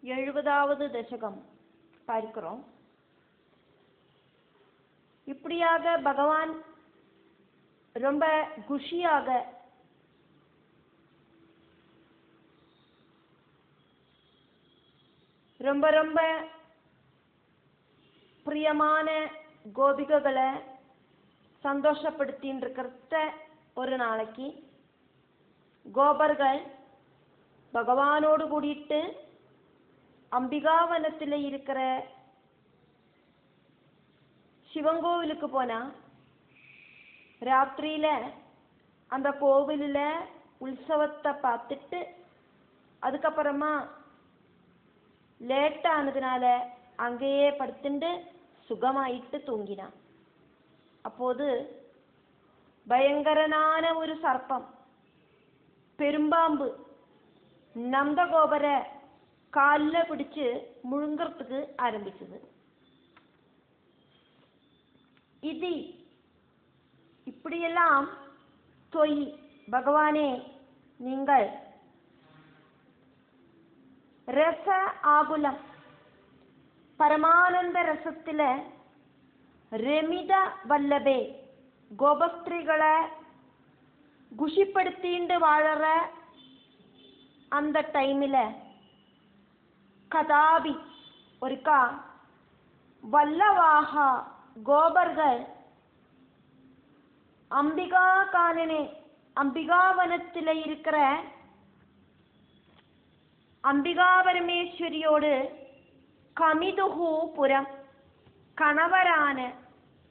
70வது தசகம் பார்க்கிறோம். இப்படியாக பகவான் ரொம்ப குஷியாக ரொம்ப ரொம்ப பிரியமான கோபிகைகளை சந்தோஷப்படுத்தின்னு இருக்கிறத ஒரு நாளைக்கு கோபர்கள் பகவானோடு கூடிட்டு அம்பிகாவனத்தில் இருக்கிற சிவங்கோவிலுக்கு போனா ராத்திரியில அந்த கோவிலில் உற்சவத்தை பார்த்துட்டு அதுக்கப்புறமா லேட்டானதுனால அங்கேயே படுத்துட்டு சுகமாயிட்டு தூங்கினான். அப்போது பயங்கரனான ஒரு சர்ப்பம் பெரும்பாம்பு நந்தகோபரை காலில் பிடிச்சு முழுங்கிறதுக்கு ஆரம்பிச்சது. இது இப்படியெல்லாம் தொய் பகவானே, நீங்கள் ரச ஆகுலம் பரமானந்த ரசத்துல രമിത വല്ലഭേ கோபஸ்திரிகளை குஷிப்படுத்திண்டு வாழற அந்த டைமில் கதாபி ஒருக்கா வல்லவாக கோபர்கள் அம்பிகா கானனே அம்பிகாவனத்தில் இருக்கிற அம்பிகா பரமேஸ்வரியோடு கமிதுஹு புரம் கணவரான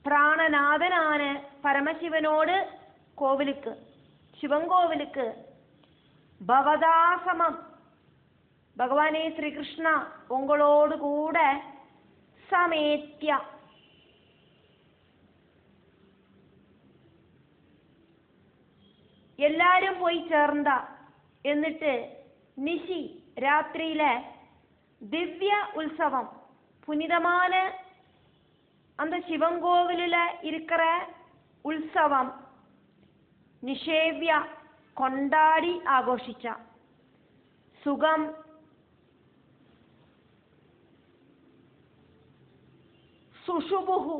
பிராணநாதனான பரமசிவனோடு கோவிலுக்கு சிவங்கோவிலுக்கு பவதாசமம் பகவானே ஸ்ரீகிருஷ்ணா உங்களோடு கூட சமேத்யா எல்லாரும் போய் சேர்ந்தா എന്നിട്ട് நிஷி ராத்திரியில திவ்ய உற்சவம் புனிதமான அந்த சிவங்கோவிலில் இருக்கிற உற்சவம் நிஷேவ்யா கொண்டாடி ஆഘോഷിച്ച சுகம் சுஷுபுஹு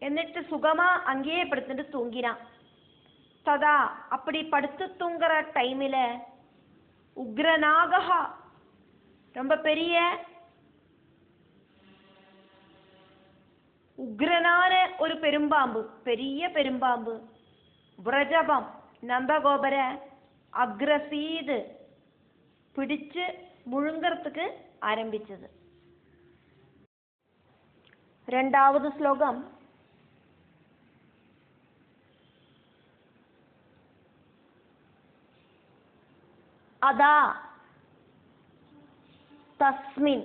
എന്നിട്ട് சுகமா அங்கேயே படுத்துட்டு தூங்கினான். ததா அப்படி படுத்து தூங்குற டைமில் உக்ரநாகா ரொம்ப பெரிய உக்ரனான ஒரு பெரும்பாம்பு பெரிய பெரும்பாம்பு വ്രജപം നന്ദഗോപര അഗ്രസീത് പിടിച്ച് മുഴുങ്ങറത്തുക്ക് ആരംഭിച്ചത്. രണ്ടാമത് ശ്ലോകം അദാ തസ്മിൻ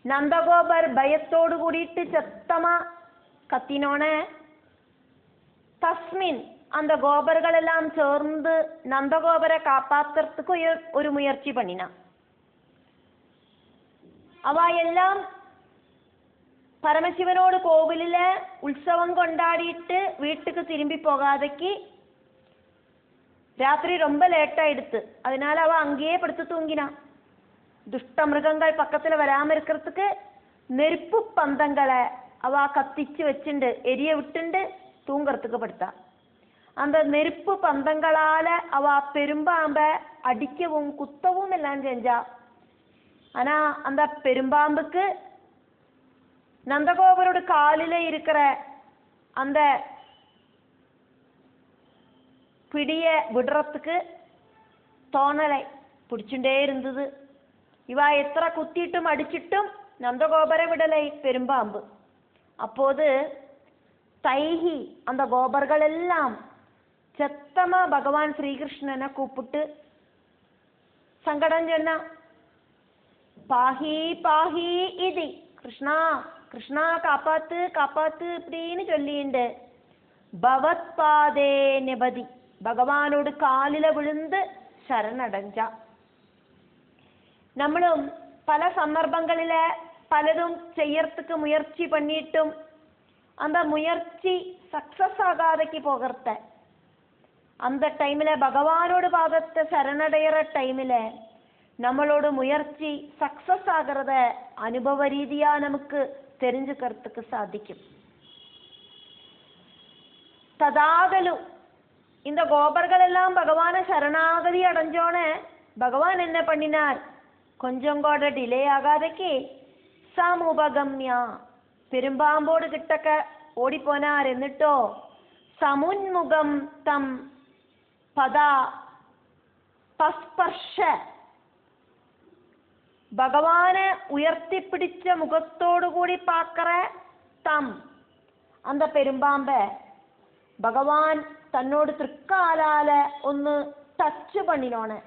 நந்தகோபர் பயத்தோடு கூடிட்டு சத்தமா கத்தினோன தஸ்மின் அந்த கோபர்கள் எல்லாம் சேர்ந்து நந்தகோபரை காப்பாத்துறதுக்கு ஒரு முயற்சி பண்ணினா. அவ எல்லாம் பரமசிவனோடு கோவிலில் உற்சவம் கொண்டாடிட்டு வீட்டுக்கு திரும்பி போகாதக்கு ராத்திரி ரொம்ப லேட்டாயிடுத்து. அதனால அவ அங்கேயே படுத்து தூங்கினா. துஷ்டமிருகங்கள் பக்கத்தில் வராமல் இருக்கிறதுக்கு நெருப்பு பந்தங்களை அவ கத்திச்சு வச்சுண்டு எரிய விட்டுண்டு தூங்கிறதுக்கு படுத்தா. அந்த நெருப்பு பந்தங்களால் அவ பெரும்பாம்பை அடிக்கவும் குத்தவும் எல்லாம் செஞ்சா. ஆனால் அந்த பெரும்பாம்புக்கு நந்தகோபரோட காலில் இருக்கிற அந்த பிடியை விடுறதுக்கு தோணலை, பிடிச்சுட்டே இருந்தது. இவ எത്ര குத்திட்டும் அடிச்சிட்டும் நந்தகோபரை விடலை பெரும்பாம்பு. அப்போது தைஹி அந்த கோபர்கள் எல்லாம் சத்தமா பகவான் ஸ்ரீகிருஷ்ணனை கூப்பிட்டு சங்கடம் சொன்னா. பாஹி பாஹி இது கிருஷ்ணா கிருஷ்ணா காப்பாத்து காப்பாத்து இப்படின்னு சொல்லிண்டு பவத் பாதே நிபதி பகவானோடு காலில விழுந்து சரணடைஞ்சா. നമ്മളും പല സന്ദർഭങ്ങളിൽ പലതും ചെയ്യறதுக்கு മുയற்சி பண்ணிட்டும் அந்த முயற்சி சக்சஸ் ஆகாதக்கு போகிறத அந்த டைமில் பகவானோட பாதத்தை சரணடைகிற டைமில் நம்மளோட முயற்சி சக்சஸ் ஆகிறத அனுபவ ரீதியா நமக்கு தெரிஞ்சுக்கிறதுக்கு சாதிக்கும். ததாகலு இந்த கோபர்கள் எல்லாம் பகவான சரணாகதி அடைஞ்சோனே பகவான் என்ன பண்ணினார், கொஞ்சம் கூட டிலே ஆகாதக்கு சமுபகம்யா பெரும்பாம்போடு கிட்டக்க ஓடி போனார். എന്നിട്ടോ സമുന്മുഖം തം പദാ പസ്പർശ பகவானை உயர்த்திப்பிடிச்ச முகத்தோடு கூடி பார்க்கிற தம் அந்த பெரும்பாம்ப பகவான் தன்னோடு திருக்காலால ஒன்று டச் பண்ணினோன்னு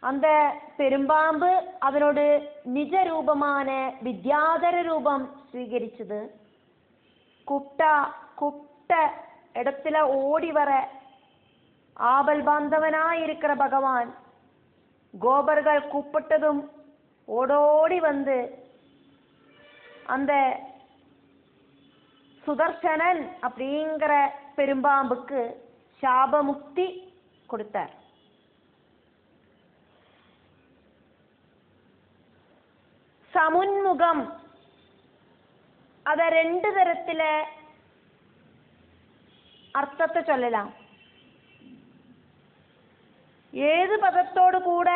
அந்த பெரும்பாம்பு அதனோட நிஜ ரூபமான வித்யாதர ரூபம் സ്വീകരിച്ചത്. குப்ட இடத்துல ஓடி வர ஆபல் பாந்தவனாயிருக்கிற பகவான் கோபர்கள் கூப்பிட்டதும் ஓடோடி வந்து அந்த சுதர்சனன் அப்படிங்கிற பெரும்பாம்புக்கு சாபமுக்தி கொடுத்தார். சமுன்முகம் அத ரெண்டு தரத்துல அர்த்தத்தை சொல்லலாம். ஏது பதத்தோடு கூட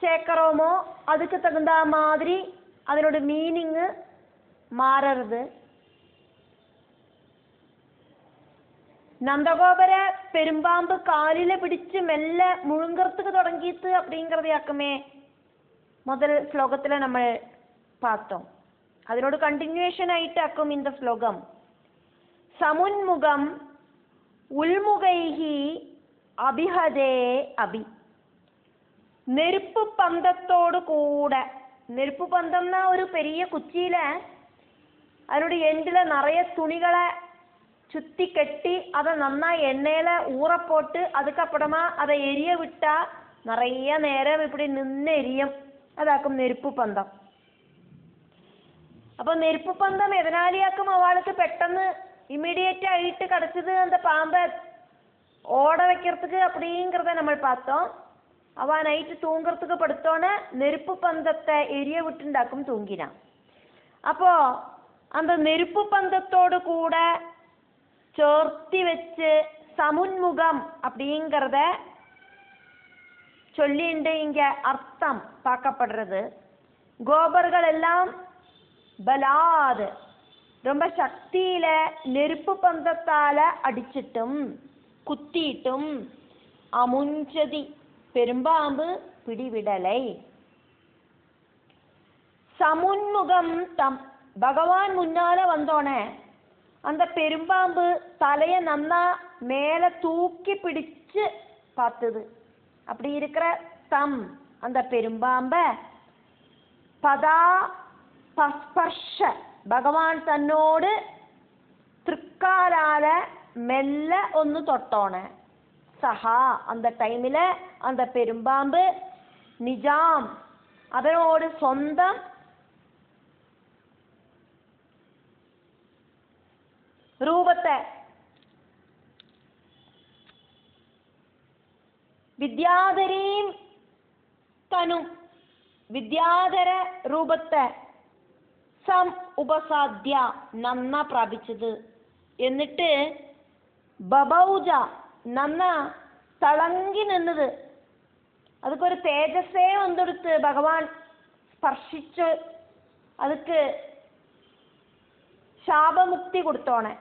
சேர்க்கிறோமோ அதுக்கு தகுந்த மாதிரி அதனோட மீனிங்கு மாறுறது. നന്ദഗോപര പെരുമ്പാമ്പ് കാലിലെ പിടിച്ച് മെല്ലെ മുഴുങ്കറത്തുക്ക് തുടങ്ങിയിട്ട് அப்படிங்கிறதையாக்குமே முதல் ஸ்லோகத்தில் நம்ம பார்த்தோம். அதனோட கண்டினியூஷன் ஆயிட்டாக்கும் இந்த ஸ்லோகம். சமுன்முகம் உள்முகைஹி அபிஹதே அபி நெருப்பு பந்தத்தோடு கூட, நெருப்பு பந்தம்னா ஒரு பெரிய குச்சியில அதனோட எண்டில் நிறைய துணிகளை சுத்தி கட்டி அதை நன்னா எண்ணெயில ஊற போட்டு அதுக்கப்புறமா அதை எரிய விட்டா நிறைய நேரம் இப்படி நின்று எரியும். അതാക്കും നെരുപ്പ് പന്തം. അപ്പൊ നെരുപ്പ് പന്തം എതനാലിയാക്കും അവൾക്ക് പെട്ടെന്ന് ഇമ്മീഡിയറ്റ് ആയിട്ട് കിടച്ചത് அந்த பாம்பை ஓட வைக்கிறதுக்கு அப்படிங்கிறத நம்ம பார்த்தோம். அவ நைட்டு தூங்குறதுக்கு படுத்தோன்னே நெருப்பு பந்தத்தை எரிய விட்டுண்டாக்கும் தூங்கினான். அப்போ அந்த நெருப்பு பந்தத்தோடு கூட சேர்த்தி வச்சு சமுன்முகம் அப்படிங்கிறத சொல்லிண்டு இங்க அர்த்தம் பார்க்கப்படுறது. கோபர்கள் எல்லாம் பலாது ரொம்ப சக்தியில நெருப்பு பந்தத்தால அடிச்சிட்டும் குத்திட்டும் அமுஞ்சதி பெரும்பாம்பு பிடிவிடலை. சமுன்முகம் தம் பகவான் முன்னால வந்தோனே அந்த பெரும்பாம்பு தலைய நன்னா மேல தூக்கி பிடிச்சு பார்த்தது. அப்படி இருக்கிற தம் அந்த பெரும்பாம்ப பதா பஸ்பர்ஷ பகவான் தன்னோடு திருக்காலால மெல்ல ஒன்று தொட்டோன சஹா அந்த டைமில் அந்த பெரும்பாம்பு நிஜாம் அதனோடு சொந்தம் ரூபத்தை വിദ്യാധരീം തനു വിദ്യാധര രൂപത്തെ സം ഉപസാദ്യ നന്ന പ്രാപിച്ചത്. എന്നിട്ട് ബബൗജ നന്ന തളങ്ങി നിന്നത്. അതൊക്കെ തേജസ്സേ വന്നെടുത്ത് ഭഗവാൻ സ്പർശിച്ച് அதுக்கு ശാപമുക്തി കൊടുത്തോണേ.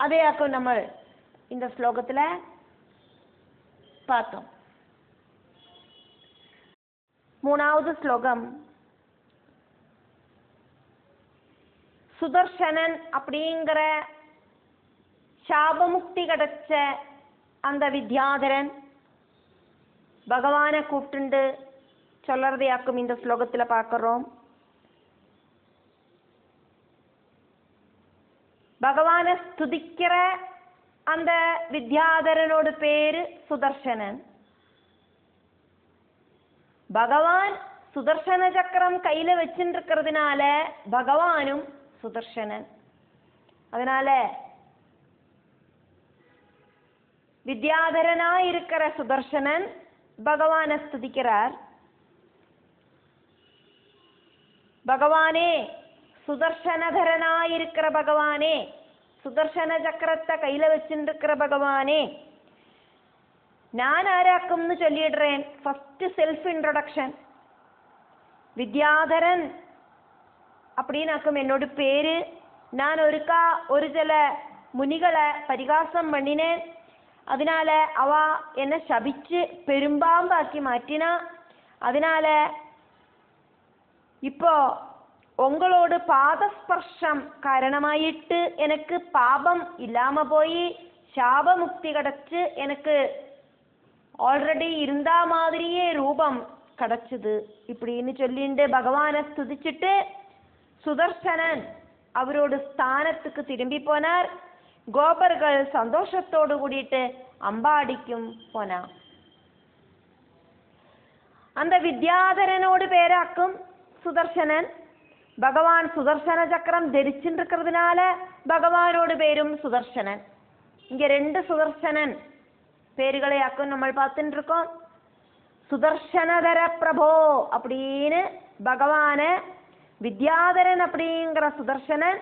அதையாக்கும் நம்ம இந்த ஸ்லோகத்துல பார்த்தோம். மூணாவது ஸ்லோகம் சுதர்சனன் அப்படிங்கிற சாபமுக்தி கிடைச்ச அந்த வித்யாதரன் பகவானை கூப்பிட்டு சொல்லறதையாக்கும் இந்த ஸ்லோகத்துல பார்க்கிறோம். பகவானை ஸ்துதிக்கிற அந்த வித்யாதரனோட பேரு சுதர்சனன். பகவான் சுதர்சன சக்கரம் கையில வச்சுருக்கிறதுனால பகவானும் சுதர்சனன். அதனால வித்யாதரனாயிருக்கிற சுதர்சனன் பகவானை ஸ்துதிக்கிறார். பகவானே, சுதர்சனதரனாயிருக்கிற பகவானே, சுதர்சன சக்கரத்தை கையில வச்சுருக்கிற பகவானே, நான் ആരാക്കുംന്ന് ചൊല്ലിയിടുறேன். First self introduction. വിദ്യാധരൻ அப்படின்னாக்கும் என்னோட பேரு. நான் ஒரு சில முனிகளை பரிகாசம் பண்ணினேன். அதனால அவ என்னை ശപിച്ച് பெரும்பாம்பாக்கி மாற்றினா. அதனால இப்போ உங்களோட பாதஸ்பர்ஷம் காரணமாயிட்டு எனக்கு பாபம் இல்லாம போய் சாபமுக்தி கிடைச்சு எனக்கு ஆல்ரெடி இருந்தா மாதிரியே ரூபம் கிடைச்சது இப்படின்னு சொல்லிட்டு பகவானை ஸ்துதிச்சுட்டு சுதர்சனன் அவரோட ஸ்தானத்துக்கு திரும்பி போனார். கோபர்கள் சந்தோஷத்தோடு கூடிட்டு அம்பாடிக்கும் போனா. அந்த வித்யாதரனோடு பேராக்கும் சுதர்சனன். பகவான் சுதர்சன சக்கரம் தரிச்சுருக்கிறதுனால பகவானோட பேரும் சுதர்சனன். இங்க 2 சுதர்சனன் பேர்களையாக்கும் நம்ம பார்த்துட்டு இருக்கோம். சுதர்சனதர பிரபோ அப்படின்னு பகவான வித்யாதரன் அப்படிங்கிற சுதர்சனன்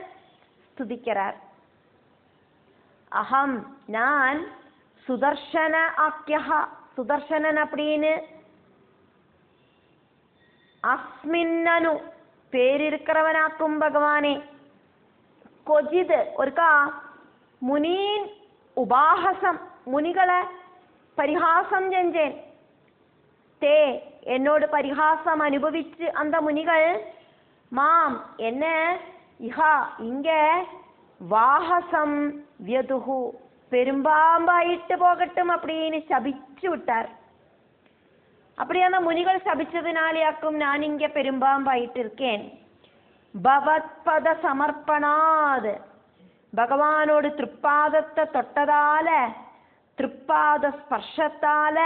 ஸ்துதிக்கிறார். அகம் நான் சுதர்சன ஆக்கியா, சுதர்சனன் அப்படின்னு அஸ்மின்னனு പേരിരിக்கிறവനാക്കും ഭഗവാനെ. കൊജിത് ഒരുക്കാ മുനീൻ ഉപാഹസം, മുനികളെ പരിഹാസം ചെഞ്ചേൻ. തേ എന്നോട് പരിഹാസം അനുഭവിച്ച് അന്ത മുനികൾ മാം എന്നെ ഇഹ ഇങ്ങ വാഹസം വ്യതുഹു പെരുമ്പാമ്പായിട്ട് പോകട്ടും அப்படின்னு ശപിച്ചു വിട്ടാർ. அப்படி அந்த முனிகள் சபிச்சதுனாலேயாக்கும் நான் இங்க பெரும்பாம்பாயிட்டு இருக்கேன். பவத்பத சமர்ப்பணாத், பகவானோட திருப்பாதத்தை தொட்டதால, திருப்பாத ஸ்பர்ஷத்தால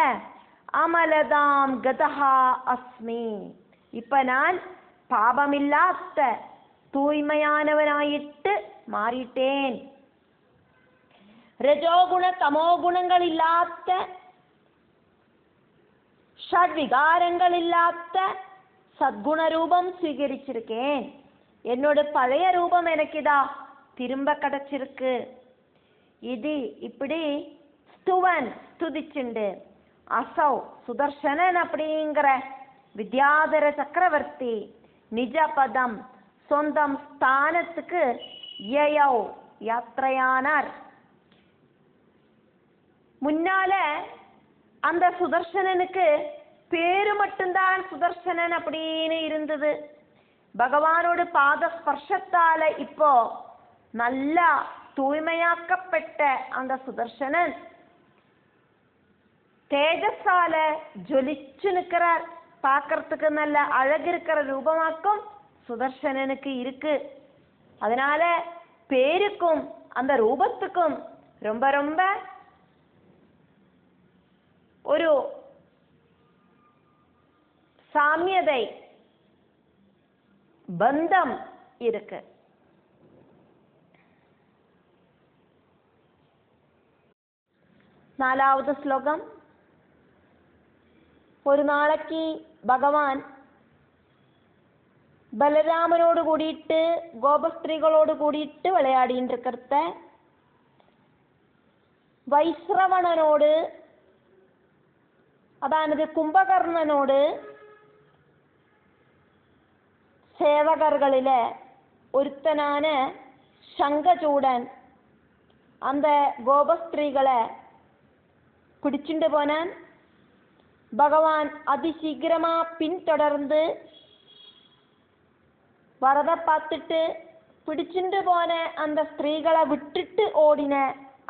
அமலதாம் கதஹா அஸ்மி, இப்ப நான் பாபமில்லாத தூய்மையானவனாயிட்டு மாறிட்டேன். ரஜோகுண தமோ குணங்கள் இல்லாத, ஷட்விகாரங்கள் இல்லாத சத்குண ரூபம் ஸ்வீகரிச்சிருக்கேன். என்னோட பழைய ரூபம் எனக்கு இதா திரும்ப கிடைச்சிருக்கு. இது இப்படி ஸ்துவன் ஸ்துதிச்சுண்டு அசௌ சுதர்சனன் அப்படிங்கிற வித்யாதர சக்கரவர்த்தி நிஜ பதம் சொந்தம் ஸ்தானத்துக்கு யயௌ யாத்திரையானார். முன்னால அந்த சுதர்சனனுக்கு பேரு மட்டும்தான் சுதர்சனன் அப்படின்னு இருந்தது. பகவானோட பாத ஸ்பர்ஷத்தால இப்போ நல்லா தூய்மையாக்கப்பட்ட அந்த சுதர்சனன் தேஜஸால ஜொலிச்சு நிற்கிறார். பார்க்கறதுக்கு நல்ல அழகு இருக்கிற ரூபமாக்கும் சுதர்சனனுக்கு இருக்கு. அதனால பேருக்கும் அந்த ரூபத்துக்கும் ரொம்ப ரொம்ப ஒரு சாமியதை பந்தம் இருக்கு. നാലാമത്തെ ശ്ലോകം. ഒരു നാളേക്ക് ഭഗവാൻ ബലരാമനോട് കൂടിയിട്ട് ഗോപസ്ത്രീകളോട് കൂടിയിട്ട് വിളയാടിയിരിക്കത്തെ വൈശ്രവണനോട്, അതായത് കുംഭകർണനോട് சேவகர்களில ஒருத்தனான சங்கச்சூடன் அந்த கோபஸ்திரீகளை பிடிச்சுண்டு போனான். பகவான் அதிசீக்கிரமா பின்தொடர்ந்து வரதை பார்த்துட்டு பிடிச்சுண்டு போன அந்த ஸ்திரீகளை விட்டுட்டு ஓடின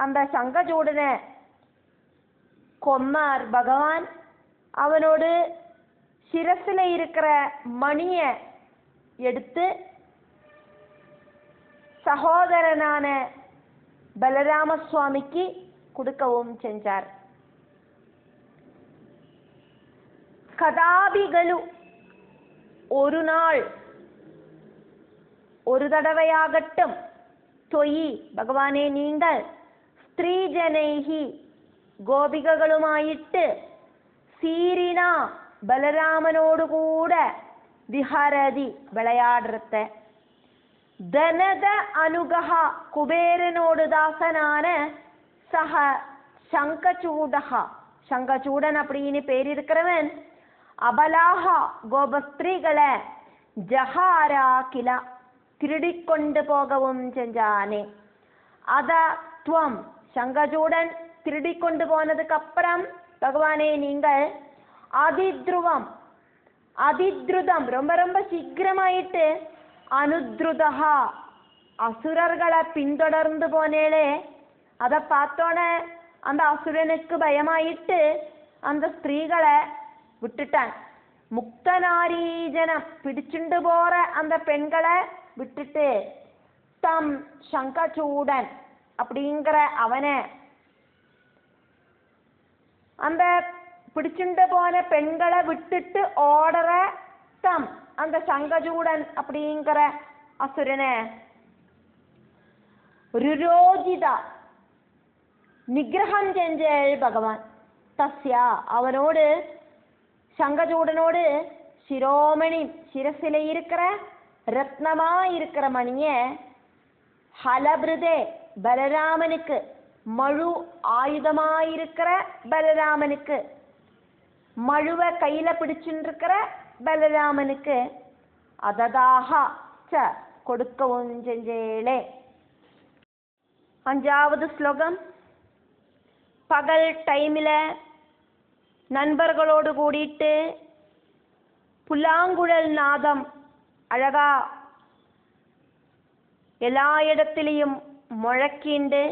அந்த சங்கச்சூடனை கொன்னார் பகவான். அவனோடு சிரசில இருக்கிற மணியை எடுத்து சகோதரனான பலராம சுவாமிக்கு கொடுக்கவும் செஞ்சார். கதாபிகளு, ஒரு நாள் ஒரு தடவையாகட்டும், தொயி பகவானே நீங்கள் ஸ்திரீஜனைகி ഗോപികകളുമായിട്ട് സീരിന ബലരാമനോടുകൂടെ വിഹരതി വിളയാടത്തെ. ധനത അനുഗഹ കുബേരനോട് ദാസനാണ് സഹ ശങ്കചൂടഹ. ശങ്കചൂടൻ அப்படின்னு பேர் இருக்கிறவன் அபலாக கோபஸ்திரீகளை ஜஹாரா கில திருடிக்கொண்டு போகவும் செஞ்சானே. அத துவம் சங்கச்சூடன் திருடிக்கொண்டு போனதுக்கு அப்புறம் பகவானே நீங்கள் அதித்ருதம் ரொம்ப ரொம்ப சீக்கிரமாயிட்டு அனுத்ருதஹா அசுரர்களை பின்தொடர்ந்து போனேளே. அதை பார்த்தோன்னே அந்த அசுரனுக்கு பயமாயிட்டு அந்த ஸ்திரீகளை விட்டுட்டான். முக்தநாரீஜனம் பிடிச்சுண்டு போற அந்த பெண்களை விட்டுட்டு தம் சங்கச்சூடன் அப்படிங்கிற அவனை அந்த பிடிச்சுண்டு போன பெண்களை விட்டுட்டு ஓடுற தம் அந்த சங்கச்சூடன் அப்படிங்கிற அசுரனை ருரோஜித நிகிரகம் செஞ்சேள் பகவான். தஸ்யா அவனோடு சங்கச்சூடனோடு சிரோமணி சிரசில இருக்கிற ரத்னமா இருக்கிற மணிய ஹலபிருதே பலராமனுக்கு மழு ஆயுதமாயிருக்கிற பலராமனுக்கு மழுவை கையில பிடிச்சுட்டு இருக்கிற பலராமனுக்கு அததாக ச கொடுக்கவும் செஞ்சேளே. 5வது ஸ்லோகம். பகல் டைமில் நண்பர்களோடு கூடிட்டு புல்லாங்குழல் நாதம் அழகா எல்லா இடத்திலையும் முழக்கிண்டு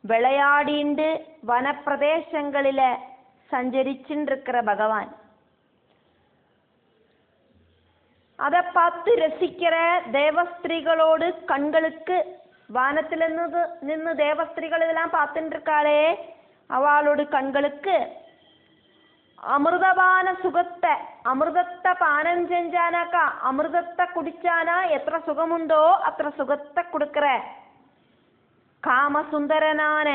விளையாடிண்டு வனப்பிரதேசங்களில் சஞ்சரிச்சுருக்கிற பகவான். அதை பார்த்து ரசிக்கிற தேவஸ்திரீகளோடு கண்களுக்கு வானத்துல நின்று தேவஸ்திரீகள் இதெல்லாம் பார்த்துட்டு இருக்காளே அவளோட கண்களுக்கு அமிர்தபான சுகத்தை அமிர்தத்தை பானம் செஞ்சானாக்கா அமிர்தத்தை குடிச்சானா எത്ര சுகமுண்டோ அത്ര சுகத்தை கொடுக்கிற காமசுந்தரனான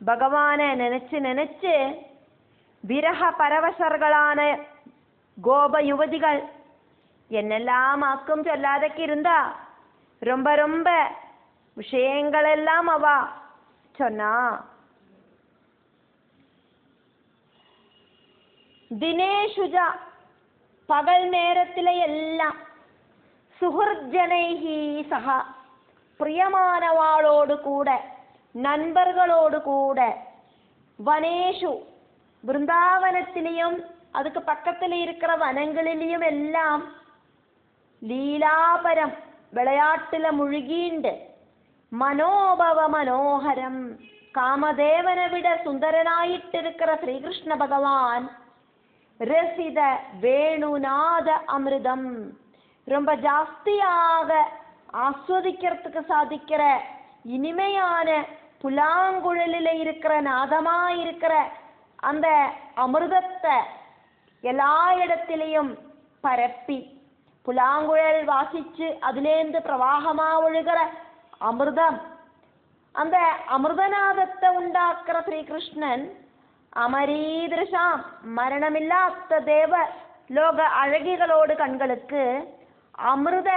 பகவானை நினைச்சு நினைச்சு விரக பரவசர்களான கோப யுவதிகள் என்னெல்லாம் ஆக்கும் சொல்லாதக்கு இருந்தா ரொம்ப ரொம்ப விஷயங்கள் எல்லாம் அவ சொன்னா. தினேஷுஜா பகல் நேரத்தில் எல்லாம் சுஹர்ஜனைஹி சஹா பிரியமானவாளோடு கூட நண்பர்களோடு கூட வனேஷு பிருந்தாவனத்திலையும் அதுக்கு பக்கத்தில் இருக்கிற வனங்களிலையும் எல்லாம் லீலாபரம் விளையாட்டுல முழுகிண்டு மனோபவ மனோகரம் காமதேவனை விட சுந்தரனாயிட்டிருக்கிற ஸ்ரீகிருஷ்ண பகவான் ரசித வேணுநாத அமிர்தம் ரொம்ப ஜாஸ்தியாக ஆஸ்வதிக்கிறதுக்கு சாதிக்கிற இனிமையான புல்லாங்குழலில் இருக்கிற நாதமா இருக்கிற அந்த அமிர்தத்தை எல்லா இடத்திலையும் பரப்பி புல்லாங்குழல் வாசிச்சு அதுலேருந்து பிரவாகமா ஒழுகிற அமிர்தம் அந்த அமிர்தநாதத்தை உண்டாக்குற ஸ்ரீகிருஷ்ணன் அமரீதிருஷாம் மரணமில்லாத தேவ லோக அழகிகளோடு கண்களுக்கு அமிர்த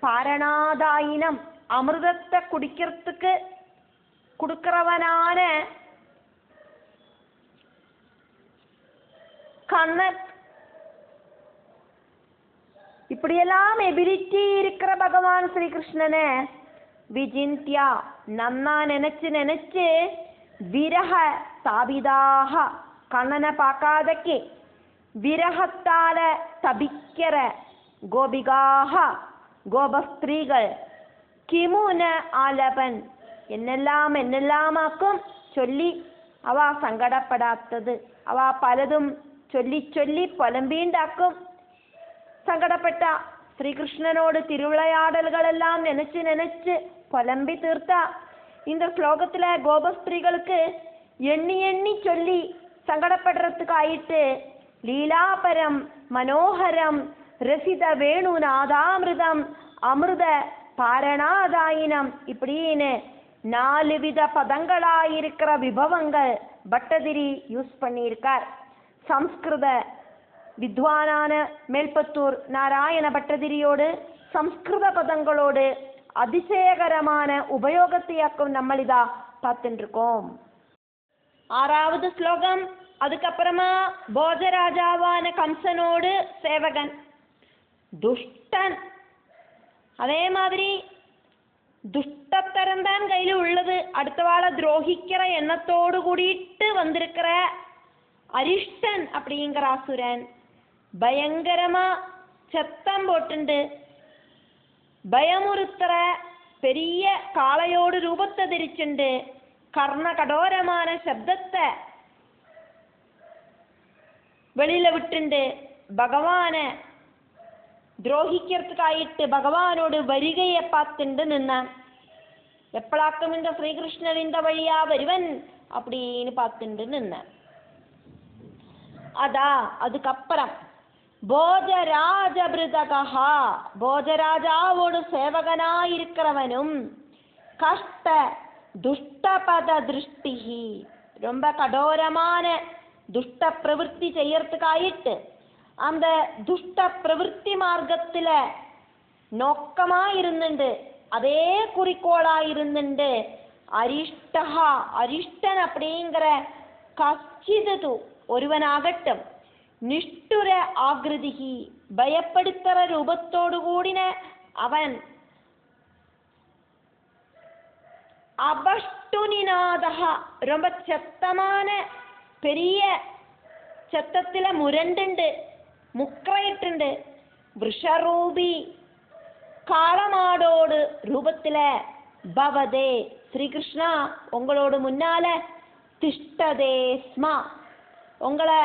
பாரணாதாயினம் அமிர்தத்தை குடிக்கிறதுக்கு கொடுக்கிறவனான கண்ணன் இப்படியெல்லாம் எபிலிட்டி இருக்கிற பகவான் ஸ்ரீகிருஷ்ணனை விஜிந்தியா நன்னா நினைச்சு நினைச்சு விரக தாபிதாக கண்ணனை பார்க்காதக்கே விரகத்தால தபிக்கிற கோபிகாக கோபஸ்திரீகள் கிமுன ஆலபன் என்னெல்லாமாக்கும் சொல்லி അവ സങ്കടപ്പെടാത്തത് അവ പലതും ചൊല്ലി ചൊല്ലി പുലമ്പീണ്ടാക്കും സങ്കടപ്പെട്ട ശ്രീകൃഷ്ണനോട് തിരുവിളയാടലുകളെല്ലാം നനച്ച് നനച്ച് പുലമ്പി തീർത്ത இந்த ஸ்லோகத்துல கோபஸ்திரீகளுக்கு எண்ணி எண்ணி சொல்லி சங்கடப்படுறதுக்காயிட்டு லீலாபரம் மனோகரம் ரசித வேணுநாதாமிருதம் அமிர்த பாரணாதாயினம் இப்படின்னு 4 வித பதங்களாயிருக்கிற விபவங்கள் பட்டதிரி யூஸ் பண்ணியிருக்கார். சம்ஸ்கிருத வித்வானான மேல்பத்தூர் நாராயண பட்டதிரியோடு சம்ஸ்கிருத பதங்களோடு அதிசயகரமான உபயோகத்தையாக்கும் நம்மளிதா பார்த்துட்டு இருக்கோம். 6வது ஸ்லோகம். அதுக்கப்புறமா போஜராஜாவான கம்சனோடு சேவகன் துஷ்டன். அதே மாதிரி துஷ்டத்தரம் தான் கையில் உள்ளது. அடுத்தவாளை துரோகிக்கிற எண்ணத்தோடு கூடிட்டு வந்திருக்கிற அரிஷ்டன் அப்படிங்கிற அசுரன் பயங்கரமா சத்தம் போட்டுண்டு பயமுறுத்துற பெரிய காளையோடு ரூபத்தை தரிச்சுண்டு கர்ண கடோரமான சப்தத்தை வெளியில விட்டுண்டு பகவான துரோகிக்கிறதுக்காயிட்டு பகவானோடு வருகையை பார்த்துண்டு நின்னான். எப்பளாக்கும் இந்த ஸ்ரீகிருஷ்ணன் இந்த வழியா வருவன் அப்படின்னு பார்த்துட்டு நின்னான். அதுக்கப்புறம் போஜராஜபிருதகா, போஜராஜாவோடு சேவகனாயிருக்கிறவனும் கஷ்ட துஷ்டபத திருஷ்டிகி, ரொம்ப கடோரமான துஷ்ட பிரவൃத்தி செய்யறதுக்காயிட்டு அந்த துஷ்ட பிரவൃத்தி மார்க்கத்துல நோக்கமா இருந்துண்டு அதே குறிக்கோளா இருந்துண்டு அரிஷ்டஹா, அரிஷ்டன் அப்படிங்கிற கச்சிதது ஒருவனாகட்டும், நிஷ்டுர ஆகிருதிகி, பயப்படுத்துற ரூபத்தோடு கூடின அவன், அபஷ்டுனிநாதஹா, ரொம்ப சத்தமான பெரிய சத்தத்துல முரண்டுண்டு முக்கரையிட்டுண்டு, விஷரூபி காளமாடோடு ரூபத்துல பவதே, ஸ்ரீகிருஷ்ணா உங்களோட முன்னால திஷ்டதே ஸ்மா, உங்களை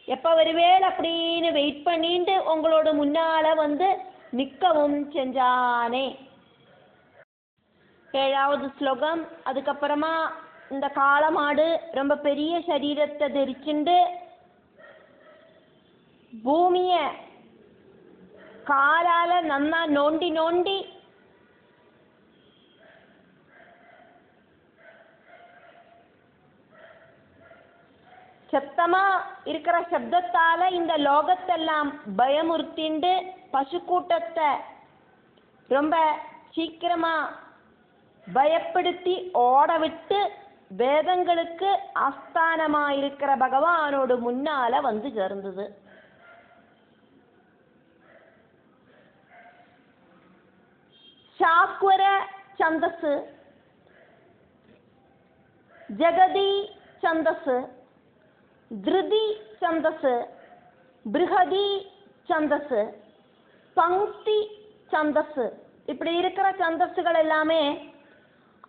எப்ப வருவேல் அப்படின்னு வெயிட் பண்ணிட்டு உங்களோட முன்னால வந்து நிற்கவும் செஞ்சானே. 7வது ஸ்லோகம். அதுக்கப்புறமா இந்த காளமாடு ரொம்ப பெரிய சரீரத்தை தரிச்சுண்டு பூமிய காலால நன்னா நோண்டி நோண்டி சத்தமா இருக்கிற சப்தத்தால இந்த லோகத்தெல்லாம் பயமுறுத்திண்டு பசு கூட்டத்தை ரொம்ப சீக்கிரமா பயப்படுத்தி ஓட விட்டு வேதங்களுக்கு ஆஸ்தானமா இருக்கிற பகவானோடு முன்னால வந்து சேர்ந்தது. சாக்வர சந்தஸ், ஜகதி சந்தஸ், திருதி சந்தஸ், பிருகதி சந்தஸ், பங்கி சந்தஸ், இப்படி இருக்கிற சந்தஸ்கள் எல்லாமே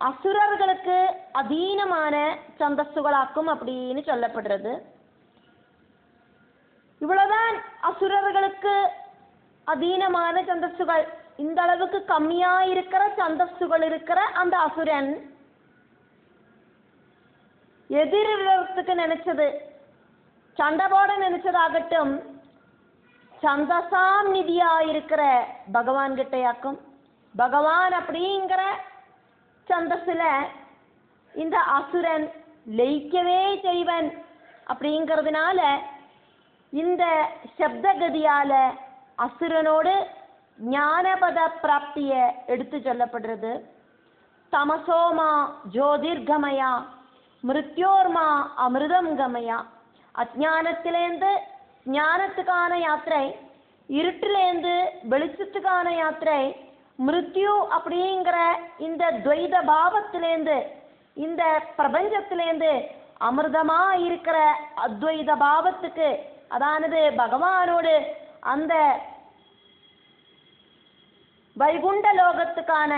அசுரர்களுக்கு அதீனமான சந்தஸ்களாக்கும் அப்படின்னு சொல்லப்படுறது. இவ்வளவுதான் அசுரர்களுக்கு அதீனமான சந்தஸ்கள். இந்த அளவுக்கு கம்மியா இருக்கிற சந்தஸ்கள் இருக்கிற அந்த அசுரன் எதிர்த்துக்கு நினைச்சது, சண்டை போட நினைச்சதாகட்டும், சந்தசாம் நிதியா இருக்கிற பகவான் கிட்டையாக்கும். பகவான் அப்படிங்கிற சந்தஸ்ல இந்த அசுரன் லயிக்கவே செய்வன் அப்படிங்கிறதுனால இந்த சப்தகதியால அசுரனோடு ஞானபத பிராப்திய எடுத்து சொல்லப்படுறது. தமசோமா ஜோதிர்கமயா, மிருத்யோர்மா அமிர்தம் கமயா, அஜானத்திலேருந்து ஞானத்துக்கான யாத்திரை, இருட்டிலேருந்து வெளிச்சத்துக்கான யாத்திரை, மிருத்யு அப்படிங்கிற இந்த துவைத பாவத்திலேருந்து இந்த பிரபஞ்சத்திலேருந்து அமிர்தமா இருக்கிற அத்வைத பாவத்துக்கு, அதானது பகவானோடு அந்த வைகுண்ட லோகத்துக்கான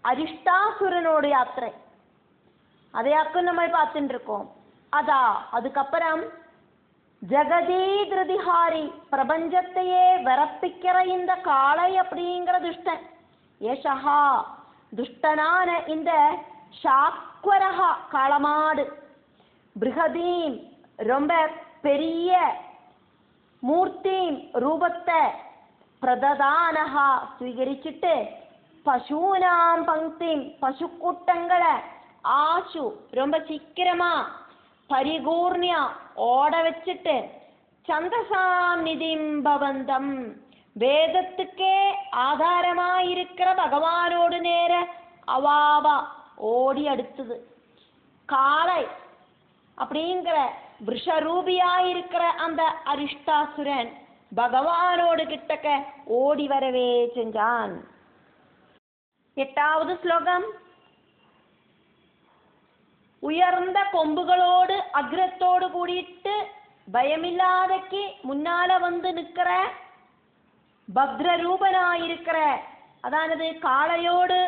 அரிஷ்டாசுரனோடு யாத்திரை, அதையாக்கும் நம்ம பார்த்துட்டு இருக்கோம். அதுக்கப்புறம் ஜெகதீ திருதிஹாரி, பிரபஞ்சத்தையே வரப்பிக்கிற இந்த காளை அப்படிங்கிற துஷ்டன், ஏஷஹா துஷ்டனான இந்த சாக்வரஹா காளமாடு, பிருகதீம் ரொம்ப பெரிய மூர்த்தீம் ரூபத்தை, பிரததானஹா ஸ்வீகரிச்சுட்டு, பசூனாம் பங்கி பசுக்கூட்டங்களை ஆசு ரொம்ப சீக்கிரமா பரிகூர்ணிய ஓட வச்சுட்டு சந்தசாம் நிதிம்பவந்தம் வேதத்துக்கே ஆதாரமாயிருக்கிற பகவானோடு நேர அவாவா ஓடி அடுத்தது. காளை அப்படிங்கிற விஷரூபியாயிருக்கிற அந்த அரிஷ்டாசுரன் பகவானோடு கிட்டக்க ஓடி வரவே செஞ்சான். 8வது ஸ்லோகம். உயர்ந்த கொம்புகளோடு அக்ரத்தோடு கூடிட்டு பயமில்லாதக்கு முன்னால வந்து நிற்கிற பத்ரரூபனாயிருக்கிற, அதானது காளையோடு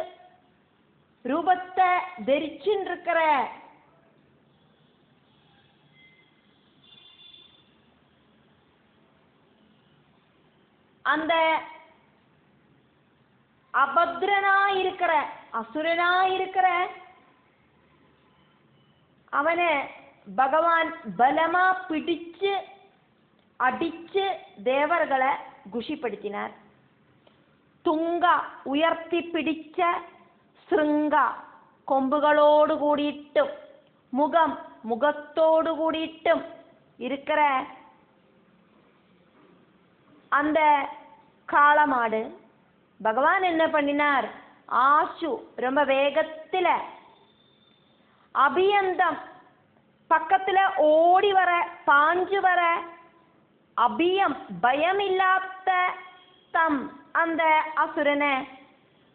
ரூபத்தை தரிச்சுன்னு இருக்கிற அந்த அபத்ரனாயிருக்கிற அசுரனாயிருக்கிற அவனை பகவான் பலமா பிடிச்சு அடிச்சு தேவர்களை குஷிப்படுத்தினார். துங்கா உயர்த்தி பிடிச்ச சிருங்கா கொம்புகளோடு கூடிட்டும் முகத்தோடு கூடிட்டும் இருக்கிற அந்த காளமாடு பகவான் என்ன பண்ணினார்? ஆசு ரொம்ப வேகத்துல அபியந்தம் பக்கத்துல ஓடி வர பாஞ்சு வர அபியம் பயமில்லாத தம் அந்த அசுரனை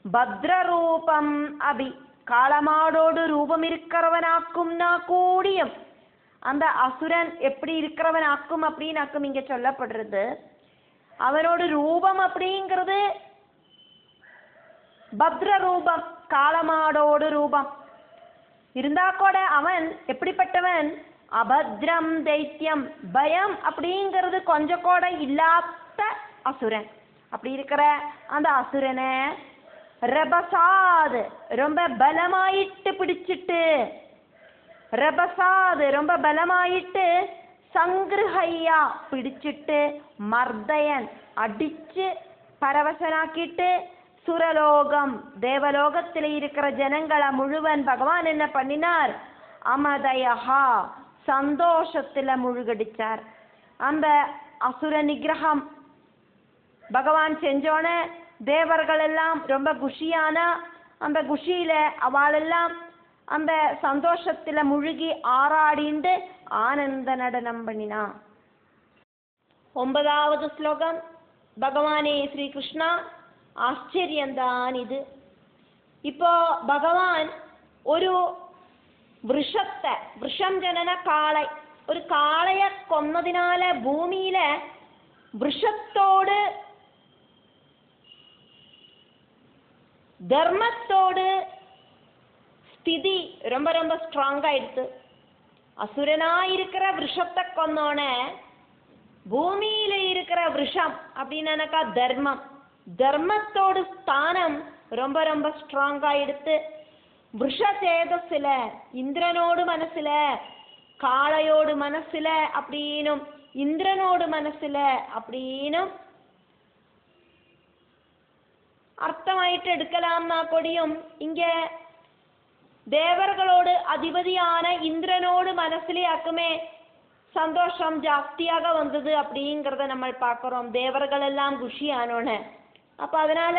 பத்ரரூபம் அபி காளமாடோடு ரூபம் இருக்கிறவனாக்கும்னா கூடியும் அந்த அசுரன் எப்படி இருக்கிறவனாக்கும் அப்படின்னாக்கும் இங்க சொல்லப்படுறது. அவனோட ரூபம் அப்படிங்கிறது பத்ர ரூபம், காளமாடோடு ரூபம் இருந்தா கூட அவன் எப்படிப்பட்டவன்? அபத்ரம் தைத்தியம், பயம் அப்படிங்கிறது கொஞ்சம் கூட இல்லாத அசுரன். அப்படி இருக்கிற அந்த அசுரனை ரபசாது ரொம்ப பலமாயிட்டு பிடிச்சிட்டு, ரபசாது ரொம்ப பலமாயிட்டு சங்கிருஹையா பிடிச்சிட்டு மர்தயன் அடிச்சு பரவசனாக்கிட்டு சுரலோகம் தேவலோகத்தில் இருக்கிற ஜனங்களை முழுவன் பகவான் என்ன பண்ணினார்? அமதயஹா சந்தோஷத்துல முழுகடிச்சார். அந்த அசுர நிகிரகம் பகவான் செஞ்சோன தேவர்கள் எல்லாம் ரொம்ப குஷியான அந்த குஷியில அவளெல்லாம் அந்த சந்தோஷத்துல முழுகி ஆராடிண்டு ஆனந்த நடனம் பண்ணினா. 9வது ஸ்லோகம். பகவானே ஸ்ரீ கிருஷ்ணா, ஆச்சரியந்தான் இது. இப்போ பகவான் ஒரு விஷம் ஜனന കാളை, ഒരു കാളയെ കൊന്നതിനാല ഭൂമിയിലെ விஷத்தோடு தர்மத்தோடு ஸ்திதி ரொம்ப ரொம்ப ஸ்ட்ராங் ஆயிடுத்து. அசுரனாயிருக்கிற விஷத்தை கொன்னோன பூமியில இருக்கிற விஷம் அப்படின்னாக்கா தர்மம், தர்மத்தோடு ஸ்தானம் ரொம்ப ரொம்ப ஸ்ட்ராங் ஆயிடுத்து. விஷசேதஸ்ல இந்திரனோடு மனசுல காளையோடு மனசுல அப்படின்னும் இந்திரனோடு மனசுல அப்படின்னும் அர்த்தமாயிட்டு எடுக்கலாம்னா கூடியும் இங்க தேவர்களோடு அதிபதியான இந்திரனோடு மனசுலயாக்குமே சந்தோஷம் ஜாஸ்தியாக வந்தது அப்படிங்கிறத நம்ம பார்க்கிறோம். தேவர்கள் எல்லாம் குஷியானோன்னு. அப்ப அதனால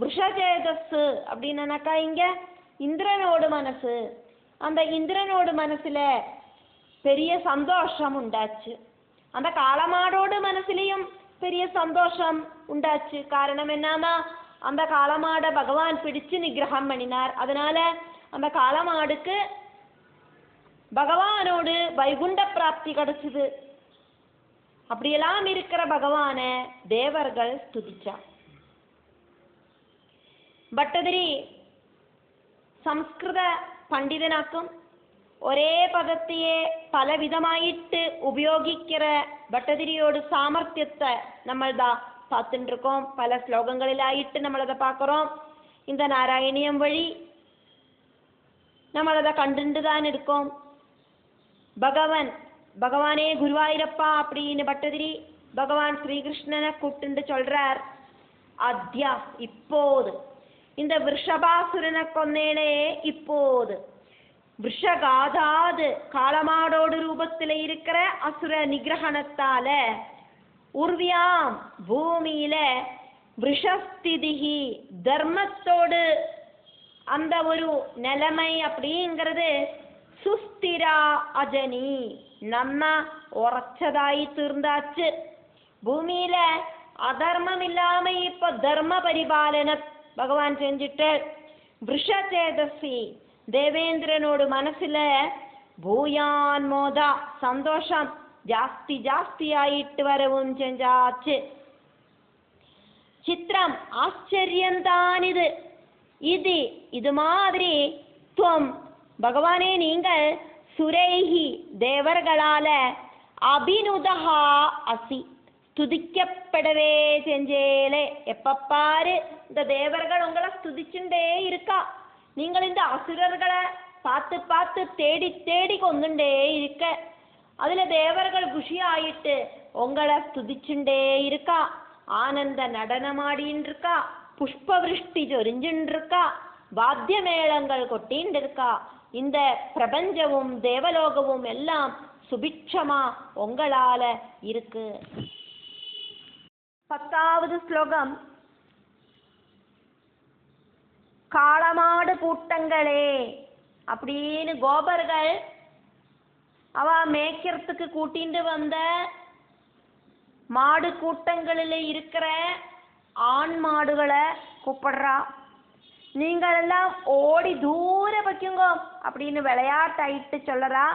விஷசேதஸ் அப்படின்னாக்கா இங்க இந்திரனோடு மனசு, அந்த இந்திரனோடு மனசுல பெரிய சந்தோஷம் உண்டாச்சு. அந்த காளமாடோடு மனசுலயும் பெரிய சந்தோஷம் உண்டாச்சு. காரணம் என்னன்னா அந்த காளமாட பகவான் பிடிச்சு நிகிரகம் பண்ணினார். அதனால அந்த காளமாடுக்கு பகவானோடு வைகுண்ட பிராப்தி கிடைச்சது. அப்படியெல்லாம் இருக்கிற பகவான தேவர்கள் ஸ்துதிச்சா. பட்டதிரி സംസ്കൃത പണ്ഡിതനാക്കും ഒരേ പദത്തെയെ പലവിധമായിട്ട് ഉപയോഗിக்கிற பட்டதிரியோடு சாமர்த்தியத்தை நம்ம பார்த்துட்டு இருக்கோம். பல ஸ்லோகங்களிலாயிட்டு நம்மளதை பார்க்குறோம். இந்த நாராயணியம் வழி നമ്മളதை கண்டுட்டு தான் இருக்கோம். பகவானே குருவாயிரப்பா அப்படின்னு பட்டதிரி பகவான் ஸ்ரீகிருஷ்ணனை கூப்பிட்டு சொல்றார். அத்யா இப்போது இந்த விஷபாசுரனை கொன்னேனே இப்போது விஷகாதாது காளமாடோடு ரூபத்தில் இருக்கிற அசுர நிகிரகணத்தால உர்வியாம் பூமியில விஷஸ்திதிகி தர்மத்தோடு அந்த ஒரு நிலைமை அப்படிங்கிறது சுஸ்திரா அஜனி நன்னா உറച്ചതായി തീർந்தாச்சு. ഭൂമിയില அதர்மம் இல்லாம இப்ப தர்ம பரிபாலன பகவான் செஞ்சுட்டு விஷச்சேதசி தேவேந்திரனோடு மனசுல பூயான் மோதா சந்தோஷம் ஜாஸ்தி ஜாஸ்தி ஆயிட்டு வரவும் செஞ்சாச்சு. சித்திரம் ஆச்சரியம்தான் இது. இது மாதிரி துவம் பகவானே நீங்கள் சுரைஹி தேவர்களால அபினுதஹா அசி ஸ்துதிக்கப்படவே செஞ்சேலே. எப்பப்பாரு இந்த தேவர்கள் உங்களை ஸ்துதிச்சுட்டே இருக்கா. நீங்கள் இந்த அசுரர்களை பார்த்து பார்த்து தேடி தேடி கொண்டுட்டே இருக்க. அதுல தேவர்கள் குஷியாயிட்டு உங்களை ஸ்துதிச்சுட்டே இருக்கா. ஆனந்த நடனமாடின்னு இருக்கா. புஷ்பவிருஷ்டி சொரிஞ்சுன்னு இருக்கா. வாத்தியமேளங்கள் கொட்டின்னு இருக்கா. இந்த பிரபஞ்சமும் தேவலோகமும் எல்லாம் சுபிட்சமா உங்களால இருக்கு. 10வது ஸ்லோகம். காளமாடு கூட்டங்களே அப்படின்னு கோபர்கள் அவ மேய்க்கிறதுக்கு கூட்டிட்டு வந்த மாடு கூட்டங்களில் இருக்கிற ஆண் மாடுகளை கூப்பிடுறா. நீங்கள் எல்லாம் ஓடி தூர வைக்குங்கோ அப்படின்னு விளையாட்டாயிட்டு சொல்லறா.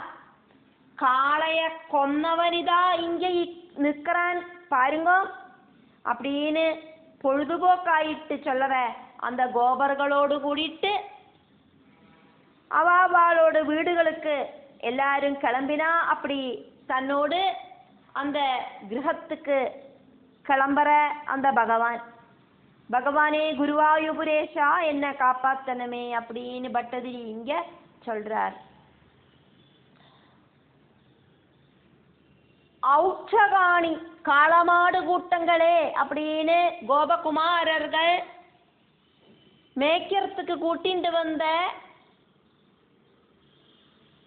காளைய கொன்னவனிதா இங்க நிற்கிறான் பாருங்கோ அப்படின்னு பொழுதுபோக்காயிட்டு சொல்லற அந்த கோபர்களோடு கூடிட்டு அவளோட வீடுகளுக்கு எல்லாரும் கிளம்பினா. அப்படி தன்னோடு அந்த கிரகத்துக்கு கிளம்புற அந்த பகவானே குருவாயூபுரேஷா என்ன காப்பாத்தனமே அப்படின்னு பட்டதிரி இங்க சொல்றார். ஔட்சகாணி காளமாடு கூட்டங்களே அப்படின்னு கோபகுமாரர்கள் மேய்க்கிறதுக்கு கூட்டிட்டு வந்த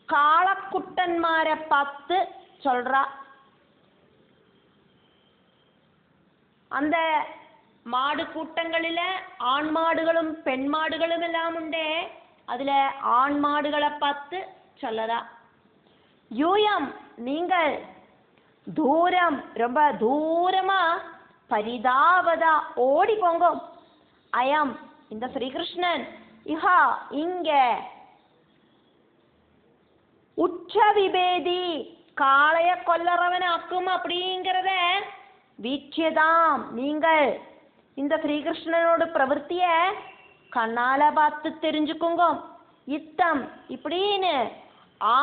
காளக்குட்டன்மாரை பார்த்து சொல்றா. அந்த மாடு கூட்டங்களில ஆண் மாடுகளும் பெண் மாடுகளும் எல்லாம் உண்டே. அதுல ஆண் மாடுகளை பார்த்து சொல்லறா. யூயம் நீங்கள் தூரம் ரொம்ப தூரமா பரிதாவதா ஓடி போங்க. அயம் இந்த ஸ்ரீகிருஷ்ணன் இஹா இங்க உச்ச விபேதி காளைய கொல்லறவனாக்கும் அப்படிங்கிறத வீட்சியதாம் நீங்கள் இந்த ஸ்ரீகிருஷ்ணனோட பிரவൃத்திய கண்ணால பார்த்து தெரிஞ்சுக்குங்க. இத்தம் இப்படின்னு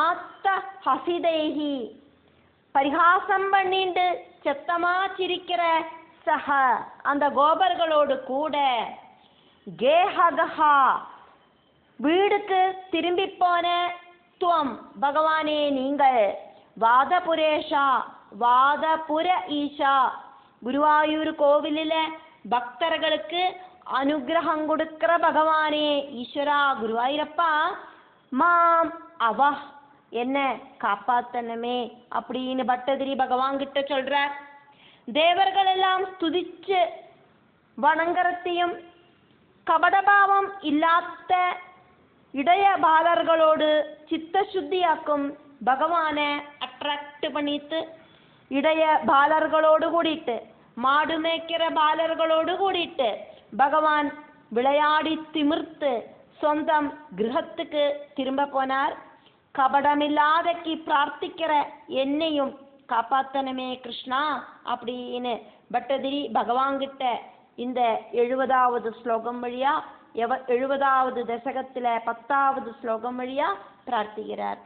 ஆத்த ஹசிதைஹி பரிகாசம் பண்ணிண்டு செத்தமா சிரிக்கிற சஹ அந்த கோபர்களோடு கூட கேஹகஹா வீடுக்கு திரும்பி போன துவம் பகவானே நீங்கள் வாதபுரேஷா வாதபுர ஈஷா குருவாயூர் கோவிலில பக்தர்களுக்கு அனுகிரகம் கொடுக்கிற பகவானே ஈஸ்வரா குருவாயூரப்பா மாம் அவ என்ன காப்பாத்தனமே அப்படின்னு பட்டதிரி பகவான் கிட்ட சொல்றார். தேவர்கள் எல்லாம் ஸ்துதிச்சு வணங்கறத்தையும் கபடபாவம் இல்லாத இடைய பாலர்களோடு சித்த சுத்தியாக்கும் பகவானை அட்ராக்ட் பண்ணிட்டு இடைய பாலர்களோடு கூடிட்டு மாடு மேய்க்கிற பாலர்களோடு கூடிட்டு பகவான் விளையாடி திமிர்த்து சொந்தம் கிரகத்துக்கு திரும்ப போனார். கபடமில்லாதக்கு பிரார்த்திக்கிற என்னையும் காப்பாத்தனமே கிருஷ்ணா அப்படின்னு பட்டதிரி பகவான்கிட்ட இந்த 70வது ஸ்லோகம் வழியா 70வது தசகத்துல 10வது ஸ்லோகம் வழியா பிரார்த்திக்கிறார்.